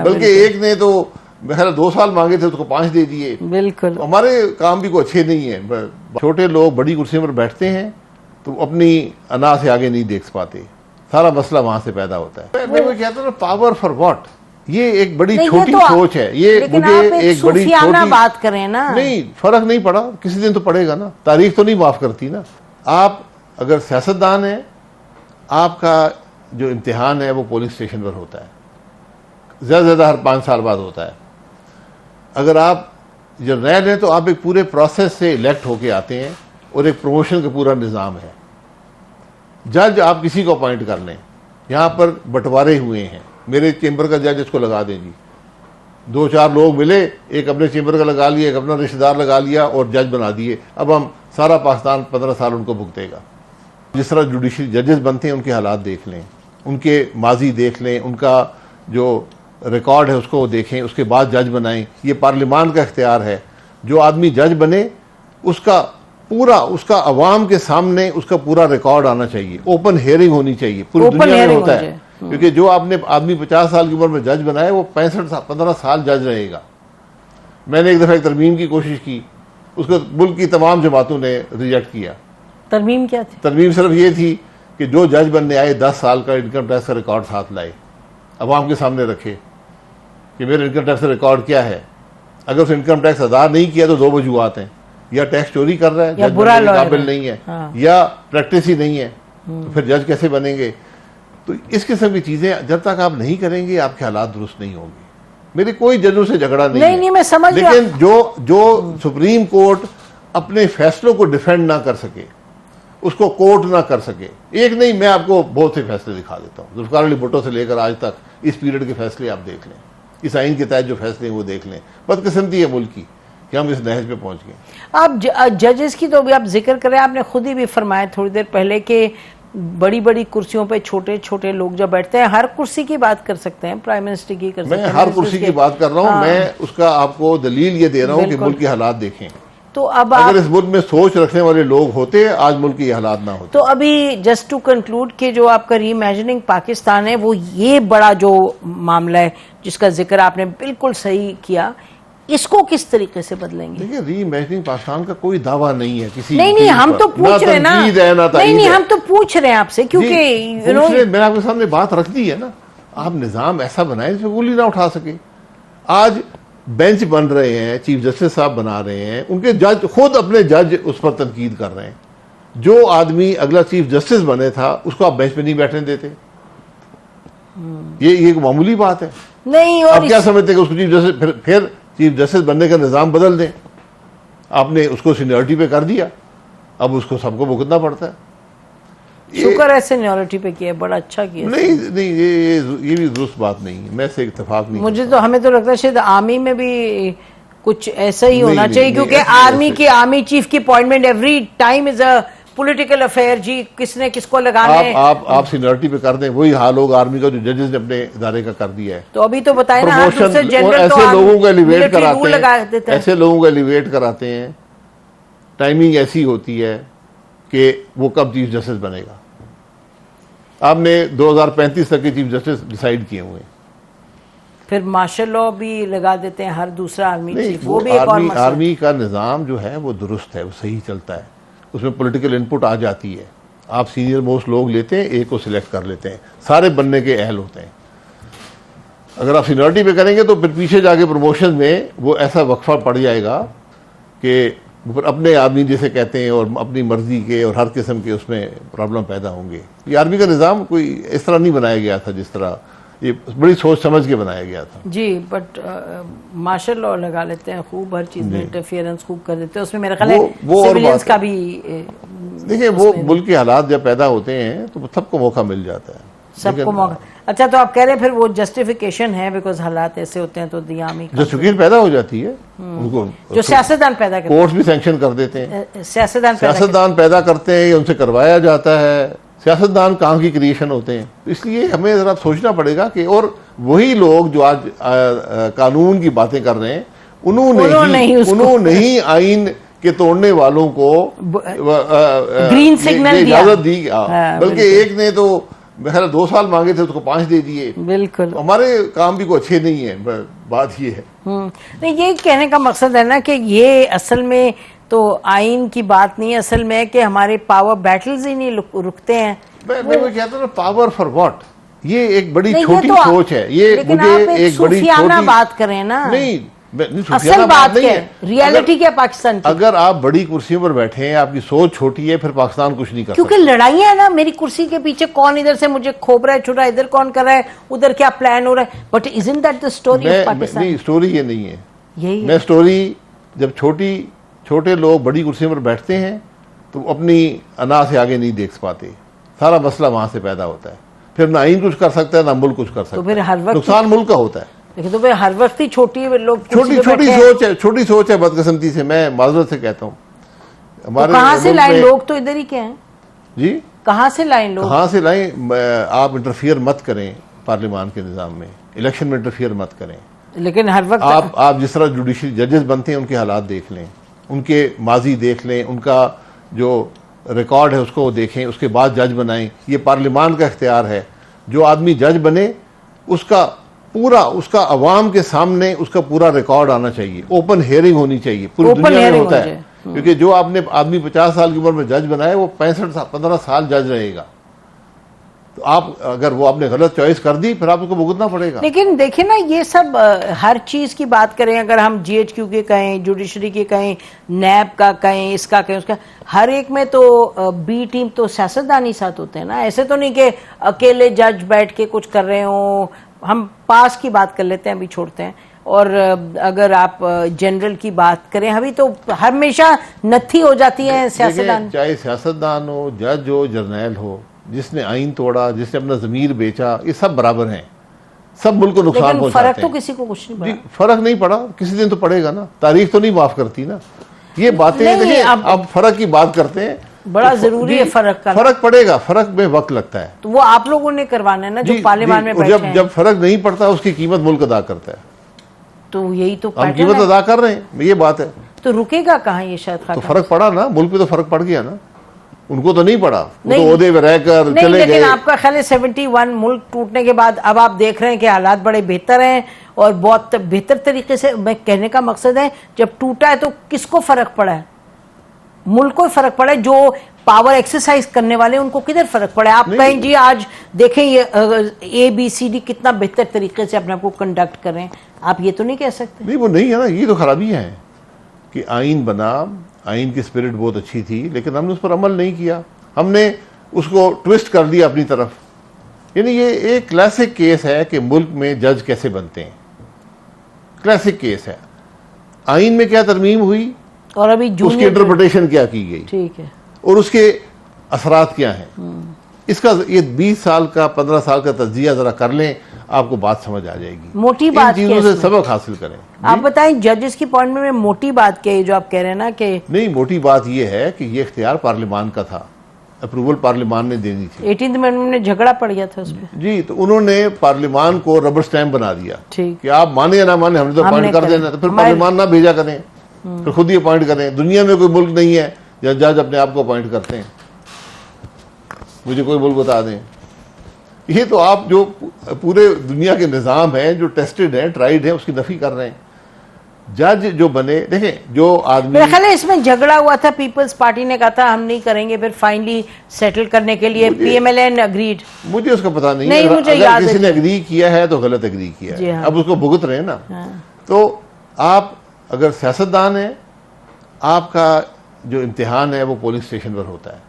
बल्कि एक ने तो मेरा 2 साल मांगे थे, उसको 5 दे दिए। बिल्कुल, तो हमारे काम भी कोई अच्छे नहीं है। छोटे लोग बड़ी कुर्सियों पर बैठते हैं तो अपनी अना से आगे नहीं देख पाते, सारा मसला वहां से पैदा होता है। मैं वो कहता हूँ पावर फॉर व्हाट, ये एक बड़ी छोटी सोच है। ये मुझे एक बड़ी छोटी बात करें ना, नहीं फर्क नहीं पड़ा, किसी दिन तो पड़ेगा ना, तारीख तो नहीं माफ करती ना। आप अगर सियासतदान है, आपका जो इम्तिहान है वो पोलिंग स्टेशन पर होता है, ज्यादा से ज्यादा हर 5 साल बाद होता है। अगर आप जर्नैल हैं तो आप एक पूरे प्रोसेस से इलेक्ट होके आते हैं और एक प्रमोशन का पूरा निज़ाम है। जज आप किसी को अपॉइंट कर लें, यहाँ पर बंटवारे हुए हैं, मेरे चेंबर का जज इसको लगा दें जी, 2-4 लोग मिले, एक अपने चेंबर का लगा लिया, एक अपना रिश्तेदार लगा लिया और जज बना दिए। अब हम सारा पाकिस्तान 15 साल उनको भुगतेगा। जिस तरह जुडिशरी जजेस बनते हैं उनके हालात देख लें, उनके माजी देख लें, उनका जो रिकॉर्ड है उसको देखें, उसके बाद जज बनाएं। ये पार्लियामान का इख्तियार है। जो आदमी जज बने उसका अवाम के सामने उसका पूरा रिकॉर्ड आना चाहिए, ओपन हियरिंग होनी चाहिए। पूरी दुनिया में होता है, क्योंकि जो आपने आदमी 50 साल की उम्र में जज बनाए वो 15 साल जज रहेगा। मैंने एक दफा एक तरमीम की कोशिश की, उसको मुल्क की तमाम जमातों ने रिजेक्ट किया। तरमीम क्या थी? तरमीम सिर्फ ये थी कि जो जज बनने आए 10 साल का इनकम टैक्स का रिकॉर्ड साथ लाए, अवाम के सामने रखे कि मेरे इनकम टैक्स का रिकॉर्ड क्या है। अगर उस इनकम टैक्स अदा नहीं किया तो 2 वजूहात हैं, या टैक्स चोरी कर रहा है, या बुरा काबिल नहीं है, हाँ। या प्रैक्टिस ही नहीं है, तो फिर जज कैसे बनेंगे। तो इस किस्म की चीजें जब तक आप नहीं करेंगे आपके हालात दुरुस्त नहीं होंगे। मेरे कोई जजों से झगड़ा नहीं है, मैं समझ, लेकिन जो सुप्रीम कोर्ट अपने फैसलों को डिफेंड ना कर सके, उसको कोर्ट ना कर सके, एक नहीं, मैं आपको बहुत से फैसले दिखा देता हूँ। जुल्फिकार अली भुट्टो से लेकर आज तक इस पीरियड के फैसले आप देख लें, इस आइन के तहत जो फैसले हैं वो देख लें। बदकिस्मती है मुल्क की कि हम इस नहज पे पहुंच गए। आप जजेस की तो भी आप जिक्र करें, आपने खुद ही भी फरमाया थोड़ी देर पहले कि बड़ी बड़ी कुर्सियों पे छोटे छोटे लोग जब बैठते हैं, हर कुर्सी की बात कर सकते हैं, प्राइम मिनिस्टर की कर सकते हैं, मैं हर कुर्सी की बात कर रहा हूँ। मैं उसका आपको दलील ये दे रहा हूँ कि मुल्क के हालात देखें। तो अब अगर इस मुल्क में सोच रखने वाले लोग होते, आज मुल्क के हालात ना होते। तो अभी जस्ट टू कंक्लूड के जो आपका रीइमेजिनिंग पाकिस्तान है, वो ये बड़ा जो मामला है जिसका जिक्र आपने बिल्कुल सही किया, इसको किस तरीके से बदलेंगे? देखिए, रीइमेजिनिंग पाकिस्तान का कोई दावा नहीं है किसी। नहीं, हम तो पूछ रहे हैं ना, नहीं, हम तो पूछ रहे हैं आपसे, क्योंकि मैंने आपके सामने बात रख दी है ना। आप निजाम ऐसा बनाए जिसमें गोली ना उठा सके। आज बेंच बन रहे हैं, चीफ जस्टिस साहब बना रहे हैं, उनके जज खुद अपने जज उस पर तनकीद कर रहे हैं। जो आदमी अगला चीफ जस्टिस बने था उसको आप बेंच पे नहीं बैठने देते, ये मामूली बात है नहीं। और आप क्या समझते हैं कि उसको चीफ जस्टिस फिर चीफ जस्टिस बनने का निजाम बदल दें? आपने उसको सीनियरिटी पे कर दिया, अब उसको सबको भुगतना पड़ता है। शुक्र है सीनियरिटी पे किया, बड़ा अच्छा किया। नहीं, ये भी दुरुस्त बात नहीं है, मैं से इत्तेफाक नहीं। मुझे तो हमें तो लगता है शायद आर्मी में भी कुछ ऐसा ही होना चाहिए, क्योंकि आर्मी चीफ की appointment every time is a political affair जी, किसने किसको लगाना है। आप सीनियरिटी पे कर दें, वही हाल होगा आर्मी का जो जजेस ने अपने इदारे का कर दिया है। तो अभी तो बताए ना, ऐसे लोगों को एलिवेट कराते हैं, ऐसे लोगों को एलिवेट कराते हैं, टाइमिंग ऐसी होती है कि वो कब चीफ जस्टिस बनेगा। आपने 2035 तक के चीफ जस्टिस डिसाइड किए हुए हैं। फिर मार्शल लॉ भी लगा देते हैं हर दूसरा आर्मी चीफ, वो भी एक और मसला। आर्मी का निजाम जो है वो दुरुस्त है, वो सही चलता है, उसमें पॉलिटिकल इनपुट आ जाती है। आप सीनियर मोस्ट लोग लेते हैं, एक को सिलेक्ट कर लेते हैं, सारे बनने के अहल होते हैं। अगर आप सीनियरिटी पे करेंगे तो फिर पीछे जाके प्रमोशन में वो ऐसा वक्फा पड़ जाएगा कि अपने आदमी जैसे कहते हैं और अपनी मर्जी के और हर किस्म के उसमें प्रॉब्लम पैदा होंगे। ये आर्मी का निज़ाम कोई इस तरह नहीं बनाया गया था जिस तरह, ये बड़ी सोच समझ के बनाया गया था जी। बट मार्शल लॉ लगा लेते हैं खूब, हर चीज में इंटरफियरेंस खूब कर देते हैं, उसमें मेरा ख्याल है सिविलियंस का भी। देखिए, वो मुल्क के हालात जब पैदा होते हैं तो सबको मौका मिल जाता है, सबको मौका। अच्छा, तो आप कह रहे हैं फिर वो जस्टिफिकेशन है, बिकॉज हालात ऐसे होते हैं तो आर्मी जस्टिफिकेशन पैदा हो जाती है उनको, जो सियासतदान पैदा करते हैं, कोर्ट्स भी सैंक्शन कर देते हैं, सियासतदान पैदा करते हैं, उनसे करवाया जाता है। सियासतदान कहाँ की क्रिएशन होते हैं, इसलिए हमें जरा सोचना पड़ेगा कि और वही लोग जो आज कानून की बातें कर रहे हैं उन्होंने ही आइन के तोड़ने वालों को ग्रीन सिग्नल इजाजत दी, बल्कि एक ने तो मैं ख्याल 2 साल मांगे थे, उसको 5 दे दिए। बिल्कुल, हमारे काम भी कोई अच्छे नहीं है, बात ये है। नहीं, ये कहने का मकसद है ना कि ये असल में तो आइन की बात नहीं, असल में है कि हमारे पावर बैटल्स ही नहीं रुकते हैं। मैं कहता हूँ पावर फॉर व्हाट, ये एक बड़ी छोटी तो सोच है। ये मुझे एक बड़ी छोटी बात करें ना, नहीं असल बात क्या है, रियलिटी क्या पाकिस्तान की। अगर आप बड़ी कुर्सियों पर बैठे हैं, आपकी सोच छोटी है, फिर पाकिस्तान कुछ नहीं कर क्योंकि लड़ाइयां है ना, मेरी कुर्सी के पीछे कौन इधर से मुझे खोप रहा है, छुड़ा इधर कौन कर रहा है, उधर क्या प्लान हो रहा है। But isn't that the story of Pakistan? नहीं, स्टोरी ये नहीं है। यही मैं स्टोरी, जब छोटे लोग बड़ी कुर्सियों पर बैठते हैं तो अपनी अना से आगे नहीं देख पाते, सारा मसला वहां से पैदा होता है। फिर ना आइन कुछ कर सकता है, ना मुल्क कुछ कर सकता है, तो फिर हर वक्त नुकसान मुल्क का होता है। लेकिन तो फिर हर वक्त ही लोग छोटी सोच है बदकिस्मती से, मैं माजरत से कहता हूँ। हमारे कहाँ से लाए लोग, तो इधर ही क्या है जी, कहाँ से लाए लोग, कहाँ से लाए? आप इंटरफियर मत करें पार्लियामान के निज़ाम में, इलेक्शन में इंटरफियर मत करें। लेकिन हर वक्त आप जिस तरह जुडिशरी जजेस बनते हैं, उनके हालात देख लें, उनके माजी देख लें, उनका जो रिकॉर्ड है उसको देखें, उसके बाद जज बनाएं। ये पार्लियामान का इख्तियार है। जो आदमी जज बने उसका अवाम के सामने उसका पूरा रिकॉर्ड आना चाहिए, ओपन हियरिंग होनी चाहिए, पूरी दुनिया में होता है। क्योंकि जो आपने आदमी 50 साल की उम्र में जज बनाए, वो 15 साल जज रहेगा। तो आप अगर वो आपने गलत चॉइस कर दी, फिर आपको भुगतना पड़ेगा। लेकिन देखिए ना, ये सब हर चीज की बात करें, अगर हम GHQ के कहें, जुडिशरी के कहें, नैब का कहें, इसका कहें, उसका, हर एक में तो बी टीम तो सियासतदानी साथ होते हैं ना। ऐसे तो नहीं कि अकेले जज बैठ के कुछ कर रहे हो। हम पास की बात कर लेते हैं, अभी छोड़ते हैं। और अगर आप जनरल की बात करें, अभी तो हमेशा नत्थी हो जाती है सियासतदान, चाहे सियासतदान हो, जज हो, जर्नैल हो, जिसने आइन तोड़ा, जिसने अपना जमीर बेचा, ये सब बराबर हैं, सब मुल्क को नुकसान पहुंचाते हैं। फर्क तो किसी को कुछ नहीं पड़ा। फर्क नहीं पड़ा, किसी दिन तो पड़ेगा ना। तारीख तो नहीं माफ करती ना ये बातें। देखिए, अब फर्क की बात करते हैं, बड़ा जरूरी है फर्क का। फर्क पड़ेगा, फर्क में वक्त लगता है। तो वो आप लोगों ने करवाना है ना, जो पार्लियामान में बैठे हैं। जब फर्क नहीं पड़ता, उसकी कीमत मुल्क अदा करता है। तो यही तो हम कीमत अदा कर रहे हैं, ये बात है। तो रुकेगा कहाँ ये? शायद तो फर्क पड़ा ना, मुल्क पे तो फर्क पड़ गया ना। उनको तो नहीं पड़ा, वो तो ओहदे में रहकर चले गए। लेकिन आपका ख्याल है 71 मुल्क टूटने के बाद अब आप देख रहे हैं कि हालात बड़े बेहतर हैं, और बहुत बेहतर तरीके से। मैं कहने का मकसद है, जब टूटा है तो किसको फर्क पड़ा है? मुल्क को फर्क पड़ा है। जो पावर एक्सरसाइज करने वाले उनको किधर फर्क पड़ा है? आप कहें जी आज देखें ये ABCD कितना बेहतर तरीके से अपने आप को कंडक्ट कर रहे हैं, आप ये तो नहीं कह सकते। नहीं, वो नहीं है ना, ये तो खराबियां हैं कि आइन बना, आइन की स्पिरिट बहुत अच्छी थी, लेकिन हमने उस पर अमल नहीं किया, हमने उसको ट्विस्ट कर दिया अपनी तरफ। यानी ये एक क्लासिक केस है कि मुल्क में जज कैसे बनते हैं, क्लासिक केस है। आइन में क्या तरमीम हुई और अभी उसकी इंटरप्रिटेशन क्या की गई, ठीक है, और उसके असरात क्या हैं। इसका ये 20 साल का 15 साल का तज्जिया जरा कर लें, आपको बात समझ आ जाएगी। मोटी बात चीजों से सबक हासिल करें। आप बताएं जजेस की पॉइंट में मोटी बात क्या है जो आप कह रहे हैं ना कि नहीं, मोटी बात यह है कि ये इख्तियार पार्लियामान का था, अप्रूवल पार्लियामान ने देनी थी। 18th अमेंडमेंट में झगड़ा पड़ गया था उसमें जी, तो उन्होंने पार्लियामान को रबर स्टैम्प बना दिया। ठीक, कि आप माने या ना माने, हमने तो अपॉइंट कर देना, तो फिर पार्लियामान ना भेजा करें, फिर खुद ही अपॉइंट करें। दुनिया में कोई मुल्क नहीं है जहाँ जज अपने आप को अपॉइंट करते हैं, मुझे कोई मुल्क बता दें। ये तो आप जो पूरे दुनिया के निज़ाम है, जो टेस्टेड है, ट्राइड है, उसकी नफी कर रहे हैं। जज जो बने, देखें जो आदमी, मेरा ख्याल है इसमें झगड़ा हुआ था, पीपल्स पार्टी ने कहा था हम नहीं करेंगे, फिर फाइनली सेटल करने के लिए PMLN अग्रीड। मुझे उसका पता नहीं, नहीं, मुझे याद किसी ने अग्री किया है तो गलत अग्री किया है। हाँ। अब उसको भुगत रहे हैं ना। हाँ। तो आप अगर सियासतदान है, आपका जो इम्तिहान है वो पोलिंग स्टेशन पर होता है,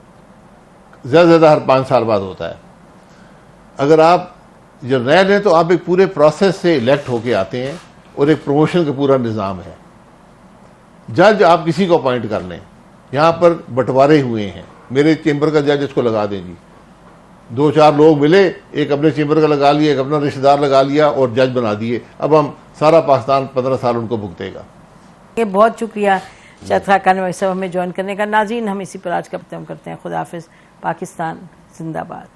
ज़्यादा से ज़्यादा हर 5 साल बाद होता है। अगर आप जर्नैल हैं तो आप एक पूरे प्रोसेस से इलेक्ट होके आते हैं, और एक प्रमोशन का पूरा निज़ाम है। जज आप किसी को अपॉइंट कर लें, यहाँ पर बंटवारे हुए हैं, मेरे चेंबर का जज इसको लगा दें जी, 2-4 लोग मिले, एक अपने चेंबर का लगा लिया, एक अपना रिश्तेदार लगा लिया और जज बना दिए। अब हम सारा पाकिस्तान 15 साल उनको भुगतेगा। ये बहुत शुक्रिया शाहिद खान भाई साहब हमें ज्वाइन करने का। नाज़रीन, हम इसी पर आज का खत्म करते हैं। खुदा हाफिज़। पाकिस्तान जिंदाबाद।